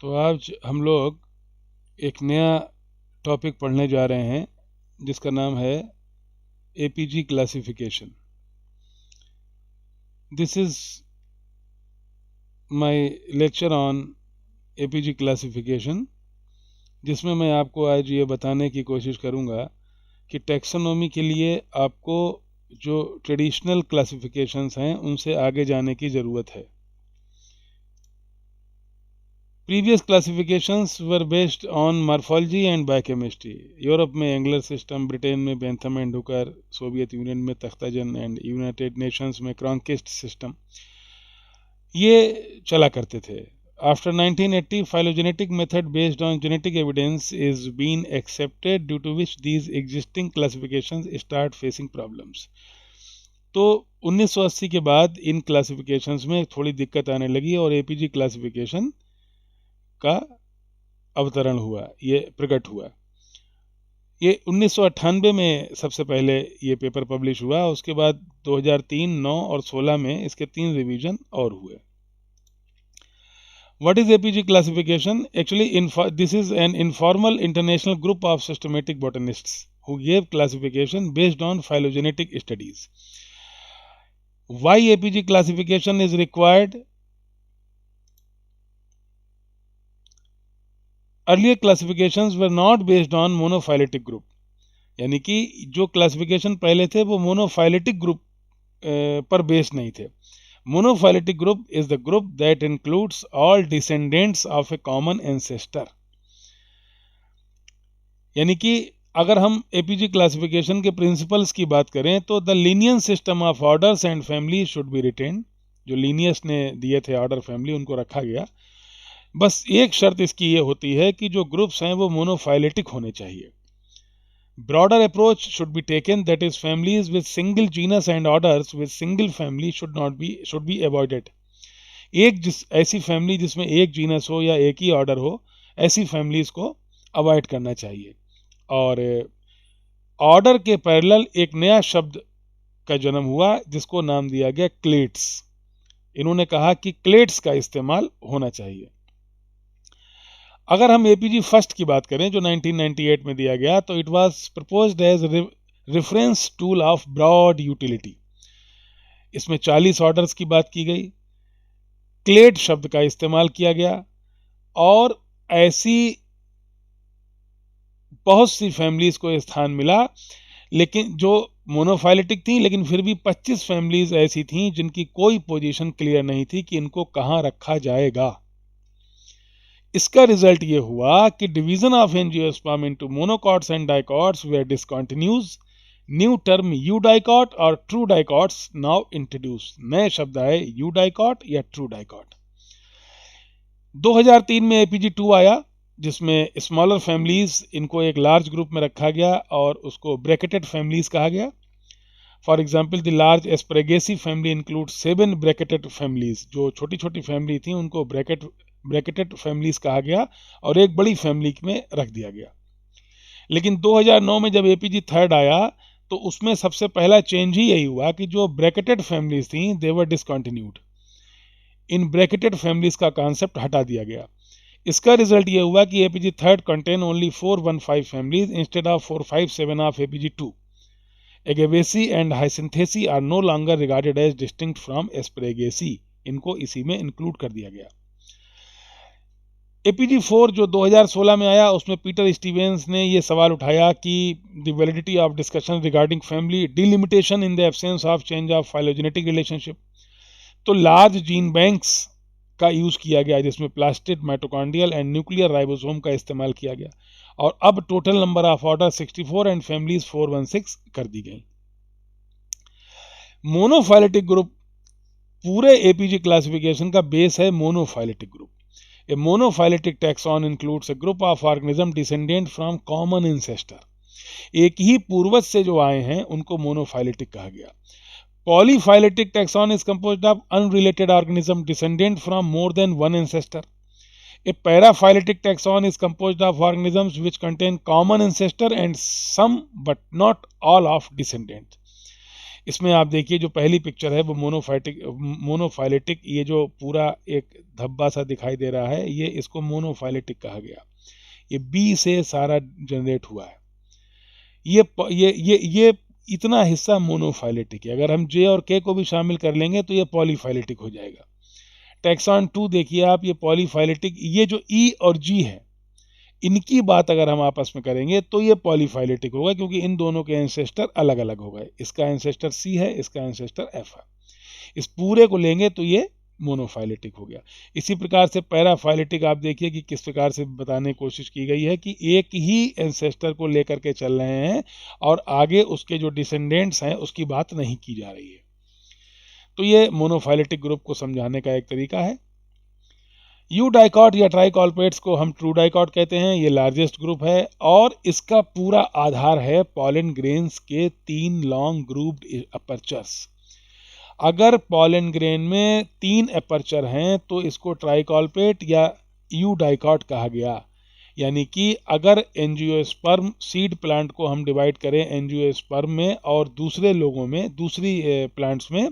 तो आज हम लोग एक नया टॉपिक पढ़ने जा रहे हैं जिसका नाम है APG classification. This is my lecture on APG classification, जिसमें मैं आपको आज ये बताने की कोशिश करूँगा कि टैक्सोनॉमी के लिए आपको जो ट्रेडिशनल क्लासिफिकेशंस हैं उनसे आगे जाने की ज़रूरत है। Previous classifications were based on morphology and biochemistry. Europe में एंगलर सिस्टम, ब्रिटेन में Bentham and Hooker, Soviet union में तख्ताजन एंड यूनाइटेड नेशंस में क्रॉन्किस्ट सिस्टम ये चला करते थे। After 1980, phylogenetic method based on genetic evidence is being accepted, due to which these existing classifications start facing problems. तो 1980 के बाद इन क्लासिफिकेशंस में थोड़ी दिक्कत आने लगी और एपीजी क्लासिफिकेशन का अवतरण हुआ, ये प्रकट हुआ। ये 1998 में सबसे पहले ये पेपर पब्लिश हुआ। उसके बाद 2003, 9 और 16 में इसके 3 रिवीजन और हुए। What is APG classification? Actually, this is an informal international group of systematic botanists who gave classification based on phylogenetic studies. Why APG classification is required? Earlier classifications were not based on monophyletic group, यानी कि जो classification पहले थे वो monophyletic group पर base नहीं थे। Monophyletic group is the group that includes all descendants of A common ancestor. यानी कि अगर हम एपीजी क्लासिफिकेशन के प्रिंसिपल्स की बात करें तो the Linnaean system of orders and family should be written. जो लीनियस ने दिए थे ऑर्डर फैमिली, उनको रखा गया। बस एक शर्त इसकी ये होती है कि जो ग्रुप्स हैं वो मोनोफाइलेटिक होने चाहिए। Broader approach should be taken, that is families with single genus and orders with single family should be avoided. ऐसी फैमिली जिसमें एक जीनस हो या एक ही ऑर्डर हो, ऐसी फैमिलीज को अवॉइड करना चाहिए। और ऑर्डर के पैरेलल एक नया शब्द का जन्म हुआ जिसको नाम दिया गया क्लेट्स। इन्होंने कहा कि क्लेट्स का इस्तेमाल होना चाहिए। अगर हम एपीजी फर्स्ट की बात करें जो 1998 में दिया गया, तो it was proposed as reference tool of broad utility. इसमें 40 ऑर्डर्स की बात की गई, क्लेड शब्द का इस्तेमाल किया गया और ऐसी बहुत सी फैमिलीज को स्थान मिला, लेकिन जो मोनोफाइलेटिक थी, लेकिन फिर भी 25 फैमिलीज ऐसी थीं जिनकी कोई पोजीशन क्लियर नहीं थी कि इनको कहाँ रखा जाएगा। इसका रिजल्ट ये हुआ कि division of angiosperm into monocots and dicots were discontinues. New term eudicot और ट्रू डाइकॉट्स नाउ इंट्रोड्यूस। नए शब्द आए यूडाइकॉट या ट्रू डाइकॉट। 2003 में एपीजी 2 आया जिसमें स्मॉलर फैमिलीज, इनको एक लार्ज ग्रुप में रखा गया और उसको ब्रैकेटेड फैमिलीज कहा गया। For example, the large asparagaceae family include 7 bracketed families. जो छोटी छोटी फैमिली थी उनको ब्रैकेटेड फैमिलीज कहा गया और एक बड़ी फैमिली में रख दिया गया। लेकिन 2009 में जब एपीजी थर्ड आया तो उसमें सबसे पहला चेंज ही यही हुआ कि जो ब्रैकेटेड फैमिलीज थी दे वर डिसकंटिन्यूड। इन ब्रैकेटेड फैमिलीज का कॉन्सेप्ट हटा दिया गया। इसका रिजल्ट ये हुआ कि APG third contain only 415 families instead of 457 of APG 2। Agavaceae and hyacinthaceae are no longer regarded as distinct from asparagaceae. इनको इसी में इंक्लूड कर दिया गया। एपीजी 4 जो 2016 में आया उसमें पीटर स्टीवेंस ने ये सवाल उठाया कि the validity of discussion regarding family delimitation in the absence of change of phylogenetic relationship. तो लार्ज जीन बैंक्स का यूज किया गया जिसमें plastid, mitochondrial and nuclear ribosome का इस्तेमाल किया गया और अब total number of order 64 and families 416 कर दी गई। मोनोफाइलेटिक ग्रुप पूरे एपीजी क्लासिफिकेशन का बेस है। Monophyletic group, a monophyletic taxon includes a group of organism descendant from common ancestor। एक ही पूर्वज से जो आए हैं उनको मोनोफाइलेटिक कहा गया। Polyphyletic taxon is composed of unrelated organism descendant from more than one ancestor। A paraphyletic taxon is composed of organisms which contain common ancestor and some but not all of descendants। इसमें आप देखिए जो पहली picture है वो monophyletic, ये जो पूरा एक धब्बा सा दिखाई दे रहा है, ये इसको मोनोफाइलेटिक कहा गया। ये बी से सारा जनरेट हुआ है। ये इतना हिस्सा मोनोफाइलेटिक है। अगर हम जे और के को भी शामिल कर लेंगे तो ये पॉलीफाइलेटिक हो जाएगा। टैक्सॉन 2 देखिए आप, ये पॉलीफाइलेटिक, ये जो ई और जी है इनकी बात अगर हम आपस में करेंगे तो ये पॉलीफाइलेटिक होगा, क्योंकि इन दोनों के एंसेस्टर अलग अलग हो गए। इसका एंसेस्टर सी है, इसका एंसेस्टर एफ है। इस पूरे को लेंगे तो ये मोनोफाइलेटिक हो गया। इसी प्रकार से पैराफाइलेटिक आप देखिए कि किस प्रकार से बताने की कोशिश की गई है कि एक ही एंसेस्टर को लेकर के चल रहे हैं और आगे उसके जो डिसेंडेंट्स हैं उसकी बात नहीं की जा रही है। तो ये मोनोफाइलेटिक ग्रुप को समझाने का एक तरीका है। यू डाइकॉट या ट्राइकॉल्पेट्स को हम ट्रू डाइकॉट कहते हैं। ये लार्जेस्ट ग्रुप है और इसका पूरा आधार है पॉलन ग्रेन्स के 3 लॉन्ग ग्रूव्ड अपर्चर्स। अगर पॉलन ग्रेन में 3 अपर्चर हैं तो इसको ट्राइकॉल्पेट या यू डाइकॉट कहा गया। यानी कि अगर एंजियोस्पर्म सीड प्लांट को हम डिवाइड करें एंजियोस्पर्म में और दूसरे लोगों में, दूसरी प्लांट्स में,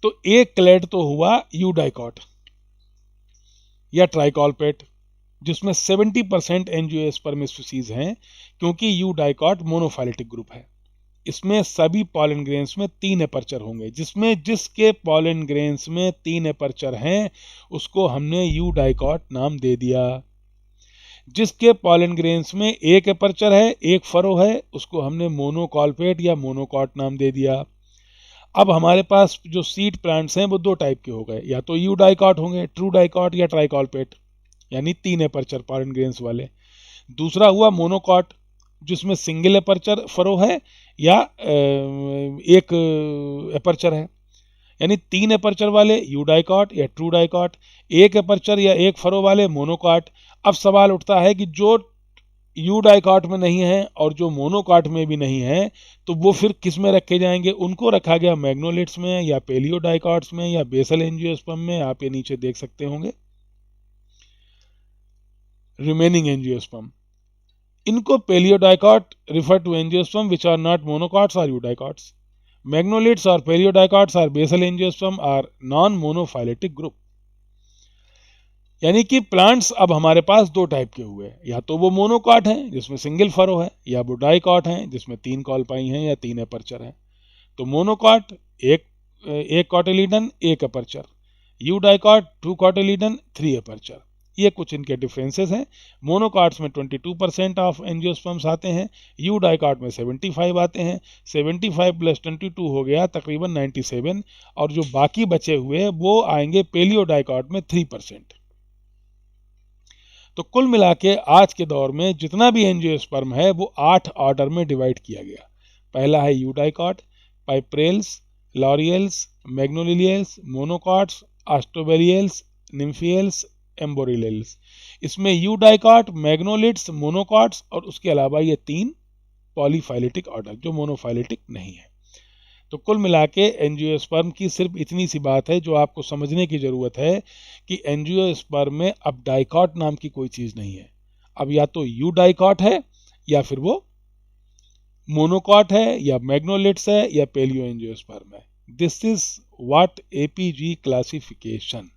तो एक क्लेड तो हुआ यू डाइकॉट या ट्राइकॉल्पेट, जिसमें 70% एंजियोस्पर्म स्पीसीज हैं, क्योंकि यू डाइकॉट मोनोफाइलेटिक ग्रुप है। इसमें सभी पॉलन ग्रेन्स में 3 अपर्चर होंगे, जिसमें जिसके पॉलन ग्रेन्स में 3 अपर्चर हैं उसको हमने यू डाइकॉट नाम दे दिया। जिसके पॉलन ग्रेन्स में एक अपर्चर है, एक फरो है, उसको हमने मोनोकॉल्पेट या मोनोकॉट नाम दे दिया। अब हमारे पास जो सीड प्लांट्स हैं वो 2 टाइप के हो गए, या तो यू डाइकॉट होंगे, ट्रू डाइकॉट या ट्राइकॉल्पेट, यानी 3 अपर्चर पॉलन ग्रेन्स वाले। दूसरा हुआ मोनोकॉट, जिसमें सिंगल अपर्चर फरो है या एक अपर्चर है, यानी 3 अपर्चर वाले यू डाइकॉट या ट्रू डाइकॉट, एक अपर्चर या एक फरो वाले मोनोकॉट। अब सवाल उठता है कि जो यू डाइकॉट में नहीं है और जो मोनोकॉट में भी नहीं है तो वो फिर किस में रखे जाएंगे? उनको रखा गया मैग्नोलिट्स में या पेलियोडाइकॉट्स में या बेसल एंजियोस्पर्म में। आप ये नीचे देख सकते होंगे रिमेनिंग एंजियोस्पर्म। इनको paleodicot refer to angiosperm which are not monocots और यूडाइकॉट्स। मैग्नोलिट्स और पेलियोडाइकॉट्स और basal angiosperm are non monophyletic group. यानी कि प्लांट्स अब हमारे पास 2 टाइप के हुए, या तो वो मोनोकॉट हैं जिसमें सिंगल फरो है, या वो डाइकॉट हैं जिसमें 3 कॉलपाई हैं या 3 अपर्चर हैं। तो मोनोकॉट एक कॉटिलीडन, एक aperture, you dicot 2 cotyledon, 3 aperture. ये कुछ इनके डिफरेंसेस हैं। मोनोकॉट्स में 22% ऑफ एंजियोस्पर्म्स आते हैं, यू डाइकॉट में 75 आते हैं। 75 + 22 हो गया तकरीबन 97, और जो बाकी बचे हुए वो आएंगे पेलियोडाइकॉट में 3%। तो कुल मिला के आज के दौर में जितना भी एंजियोस्पर्म है वो 8 ऑर्डर में डिवाइड किया गया। पहला है यू डाइकॉट, पाइप्रेल्स, लॉरियल्स, मैग्नोलिलियल्स, मोनोकॉट्स, आस्ट्रोबेरियल्स, निम्फियल्स, एम्बोरियल्स। इसमें यू डाइकॉट, मैग्नोलिट्स, मोनोकॉट्स और उसके अलावा ये 3 पॉलीफाइलेटिक ऑर्डर जो मोनोफाइलेटिक नहीं है। तो कुल मिला के एंजियोस्पर्म की सिर्फ इतनी सी बात है जो आपको समझने की ज़रूरत है कि एंजियोस्पर्म में अब डाइकॉट नाम की कोई चीज़ नहीं है। अब या तो यू डाइकॉट है या फिर वो मोनोकॉट है या मैग्नोलिट्स है या पेलियो एंजियोस्पर्म है। This is what APG classification.